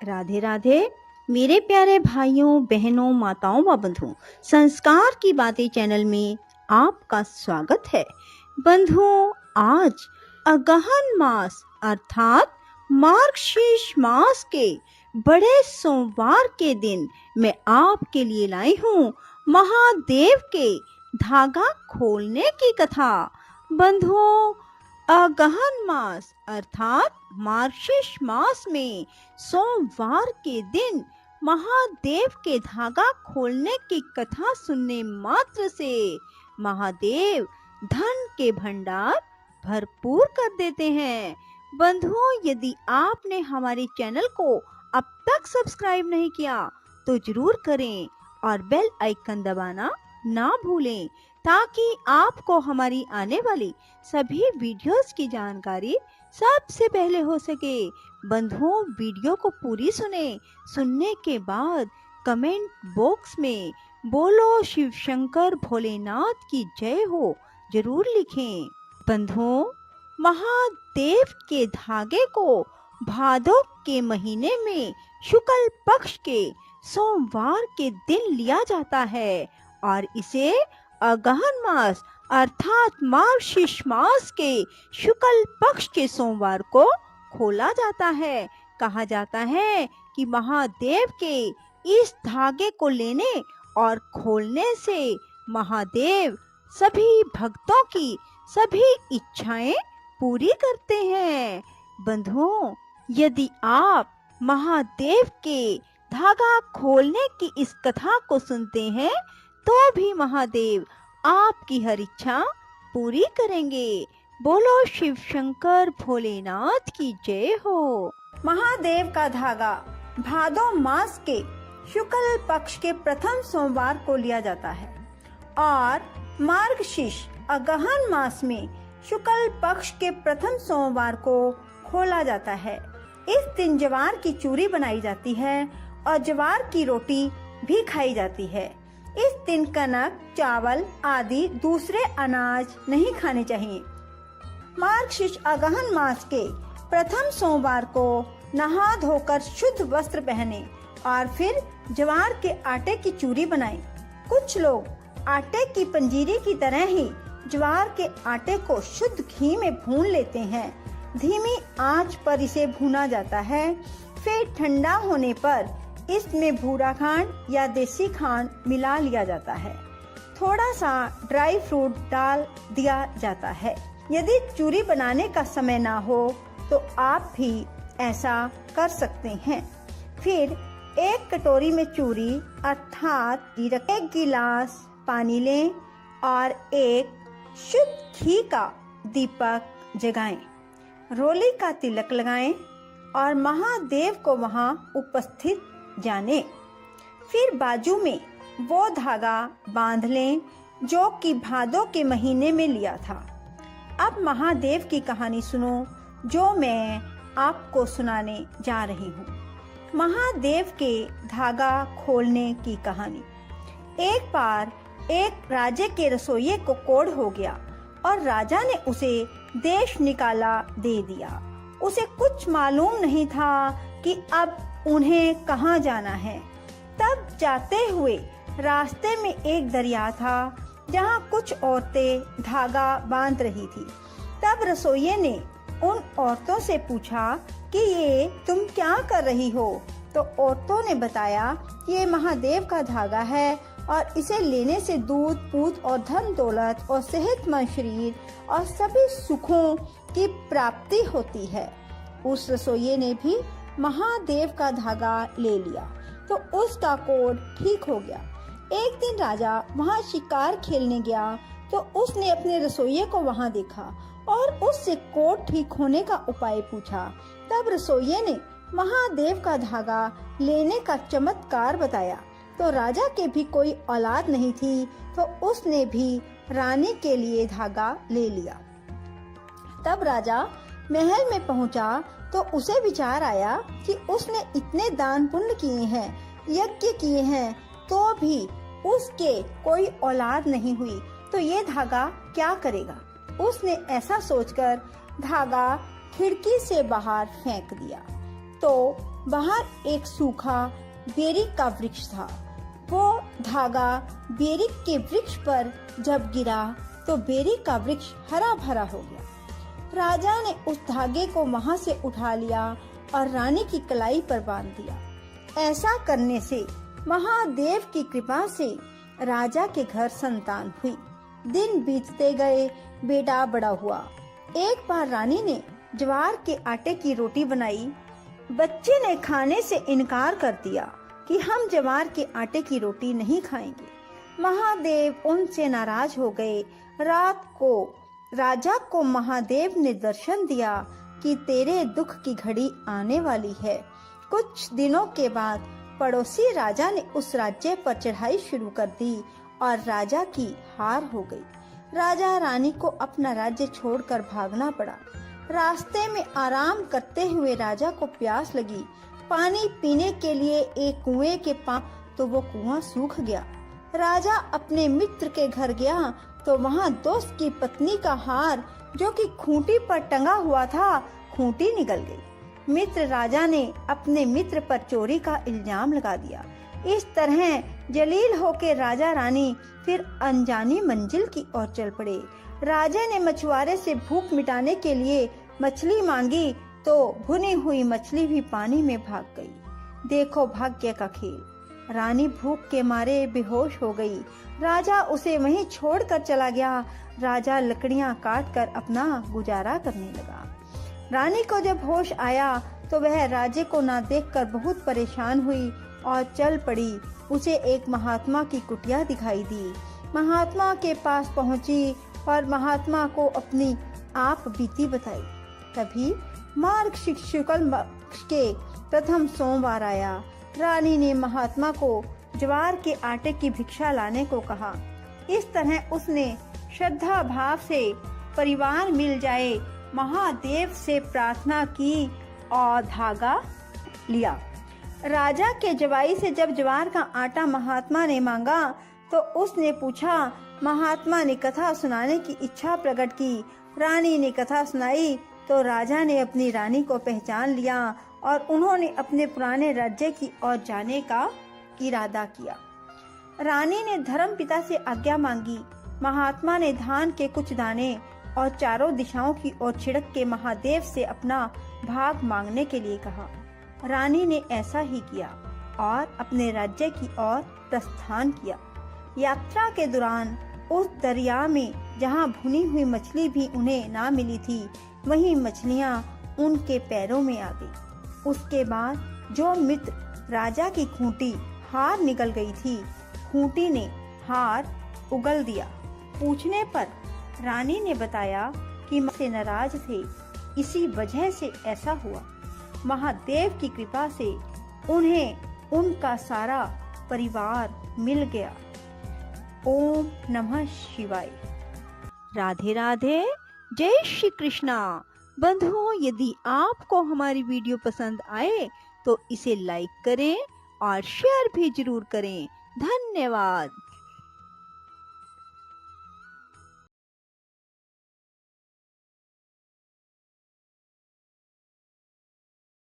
राधे राधे मेरे प्यारे भाइयों बहनों माताओं व बंधुओं, संस्कार की बातें चैनल में आपका स्वागत है। बंधुओं, आज अगहन मास अर्थात मार्गशीर्ष मास के बड़े सोमवार के दिन मैं आपके लिए लाई हूँ महादेव के धागा खोलने की कथा। बंधुओं, अगहन मास अर्थात मार्गशीर्ष मास में सोमवार के दिन महादेव के धागा खोलने की कथा सुनने मात्र से महादेव धन के भंडार भरपूर कर देते हैं। बंधुओं, यदि आपने हमारे चैनल को अब तक सब्सक्राइब नहीं किया तो जरूर करें और बेल आइकन दबाना ना भूलें ताकि आपको हमारी आने वाली सभी वीडियोस की जानकारी सबसे पहले हो सके। बंधुओं, वीडियो को पूरी सुनने के बाद कमेंट बॉक्स में बोलो शिव शंकर भोलेनाथ की जय हो जरूर लिखें। बंधुओं, महादेव के धागे को भादो के महीने में शुक्ल पक्ष के सोमवार के दिन लिया जाता है और इसे अगहन मास अर्थात मार्गशीर्ष मास के शुक्ल पक्ष के सोमवार को खोला जाता है। कहा जाता है कि महादेव के इस धागे को लेने और खोलने से महादेव सभी भक्तों की सभी इच्छाएं पूरी करते हैं। बंधुओं, यदि आप महादेव के धागा खोलने की इस कथा को सुनते हैं तो भी महादेव आपकी हर इच्छा पूरी करेंगे। बोलो शिव शंकर भोलेनाथ की जय हो। महादेव का धागा भादो मास के शुक्ल पक्ष के प्रथम सोमवार को लिया जाता है और मार्गशीर्ष अगहन मास में शुक्ल पक्ष के प्रथम सोमवार को खोला जाता है। इस दिन ज्वार की चूरी बनाई जाती है और ज्वार की रोटी भी खाई जाती है। इस दिन कनक, चावल आदि दूसरे अनाज नहीं खाने चाहिए। मार्गशीर्ष अगहन मास के प्रथम सोमवार को नहा धोकर शुद्ध वस्त्र पहने और फिर ज्वार के आटे की चूरी बनाएं। कुछ लोग आटे की पंजीरी की तरह ही ज्वार के आटे को शुद्ध घी में भून लेते हैं। धीमी आंच पर इसे भूना जाता है। फिर ठंडा होने पर इसमें भूरा खांड या देसी खांड मिला लिया जाता है। थोड़ा सा ड्राई फ्रूट डाल दिया जाता है। यदि चूरी बनाने का समय ना हो तो आप भी ऐसा कर सकते हैं। फिर एक कटोरी में चूरी अर्थात 1 गिलास पानी लें और एक शुद्ध घी का दीपक जगाएं। रोली का तिलक लगाएं और महादेव को वहां उपस्थित जाने। फिर बाजू में वो धागा बांध लें जो कि भादो के महीने में लिया था। अब महादेव की कहानी सुनो जो मैं आपको सुनाने जा रही हूँ। महादेव के धागा खोलने की कहानी। एक बार एक राजे के रसोइये को कोढ़ हो गया और राजा ने उसे देश निकाला दे दिया। उसे कुछ मालूम नहीं था कि अब उन्हें कहाँ जाना है। तब जाते हुए रास्ते में एक दरिया था जहाँ कुछ औरतें धागा बांध रही थी। तब रसोइये ने उन औरतों से पूछा कि ये तुम क्या कर रही हो? तो औरतों ने बताया ये महादेव का धागा है और इसे लेने से दूध पूत और धन दौलत और सेहतमंद शरीर और सभी सुखों की प्राप्ति होती है। उस रसोइये ने भी महादेव का धागा ले लिया तो उसका कोढ़ ठीक हो गया। एक दिन राजा वहाँ शिकार खेलने गया तो उसने अपने रसोइये को वहाँ देखा और उससे कोढ़ ठीक होने का उपाय पूछा। तब रसोइये ने महादेव का धागा लेने का चमत्कार बताया। तो राजा के भी कोई औलाद नहीं थी तो उसने भी रानी के लिए धागा ले लिया। तब राजा महल में पहुंचा तो उसे विचार आया कि उसने इतने दान पुण्य किए हैं, यज्ञ किए हैं, तो भी उसके कोई औलाद नहीं हुई तो ये धागा क्या करेगा। उसने ऐसा सोचकर धागा खिड़की से बाहर फेंक दिया। तो बाहर एक सूखा बेरी का वृक्ष था। वो धागा बेरी के वृक्ष पर जब गिरा तो बेरी का वृक्ष हरा भरा हो गया। राजा ने उस धागे को वहां से उठा लिया और रानी की कलाई पर बांध दिया। ऐसा करने से महादेव की कृपा से राजा के घर संतान हुई। दिन बीतते गए, बेटा बड़ा हुआ। एक बार रानी ने ज्वार के आटे की रोटी बनाई। बच्चे ने खाने से इनकार कर दिया कि हम ज्वार के आटे की रोटी नहीं खाएंगे। महादेव उनसे नाराज हो गए। रात को राजा को महादेव ने दर्शन दिया कि तेरे दुख की घड़ी आने वाली है। कुछ दिनों के बाद पड़ोसी राजा ने उस राज्य पर चढ़ाई शुरू कर दी और राजा की हार हो गई। राजा रानी को अपना राज्य छोड़कर भागना पड़ा। रास्ते में आराम करते हुए राजा को प्यास लगी। पानी पीने के लिए एक कुएं के पास तो वो कुआं सूख गया। राजा अपने मित्र के घर गया तो वहाँ दोस्त की पत्नी का हार जो कि खूंटी पर टंगा हुआ था, खूंटी निकल गई। मित्र राजा ने अपने मित्र पर चोरी का इल्जाम लगा दिया। इस तरह जलील होकर राजा रानी फिर अनजानी मंजिल की ओर चल पड़े। राजा ने मछुआरे से भूख मिटाने के लिए मछली मांगी तो भुनी हुई मछली भी पानी में भाग गई। देखो भाग्य का खेल। रानी भूख के मारे बेहोश हो गई। राजा उसे वहीं छोड़कर चला गया। राजा लकड़ियां काटकर अपना गुजारा करने लगा। रानी को जब होश आया तो वह राजे को ना देखकर बहुत परेशान हुई और चल पड़ी। उसे एक महात्मा की कुटिया दिखाई दी। महात्मा के पास पहुंची और महात्मा को अपनी आप बीती बताई। तभी मार्गशीर्ष शुक्ल पक्ष के प्रथम सोमवार आया। रानी ने महात्मा को ज्वार के आटे की भिक्षा लाने को कहा। इस तरह उसने श्रद्धा भाव से परिवार मिल जाए महादेव से प्रार्थना की और धागा लिया। राजा के जवाई से जब ज्वार का आटा महात्मा ने मांगा तो उसने पूछा। महात्मा ने कथा सुनाने की इच्छा प्रकट की। रानी ने कथा सुनाई तो राजा ने अपनी रानी को पहचान लिया और उन्होंने अपने पुराने राज्य की ओर जाने का इरादा किया। रानी ने धर्म पिता से आज्ञा मांगी। महात्मा ने धान के कुछ दाने और चारों दिशाओं की ओर छिड़क के महादेव से अपना भाग मांगने के लिए कहा। रानी ने ऐसा ही किया और अपने राज्य की ओर प्रस्थान किया। यात्रा के दौरान उस दरिया में जहाँ भुनी हुई मछली भी उन्हें ना मिली थी, वहीं मछलियाँ उनके पैरों में आ गई। उसके बाद जो मित्र राजा की खूंटी हार निकल गई थी, खूंटी ने हार उगल दिया। पूछने पर रानी ने बताया कि से नाराज थे, इसी वजह से ऐसा हुआ। महादेव की कृपा से उन्हें उनका सारा परिवार मिल गया। ओम नमः शिवाय। राधे राधे, जय श्री कृष्णा। बंधुओं, यदि आपको हमारी वीडियो पसंद आए तो इसे लाइक करें और शेयर भी जरूर करें। धन्यवाद।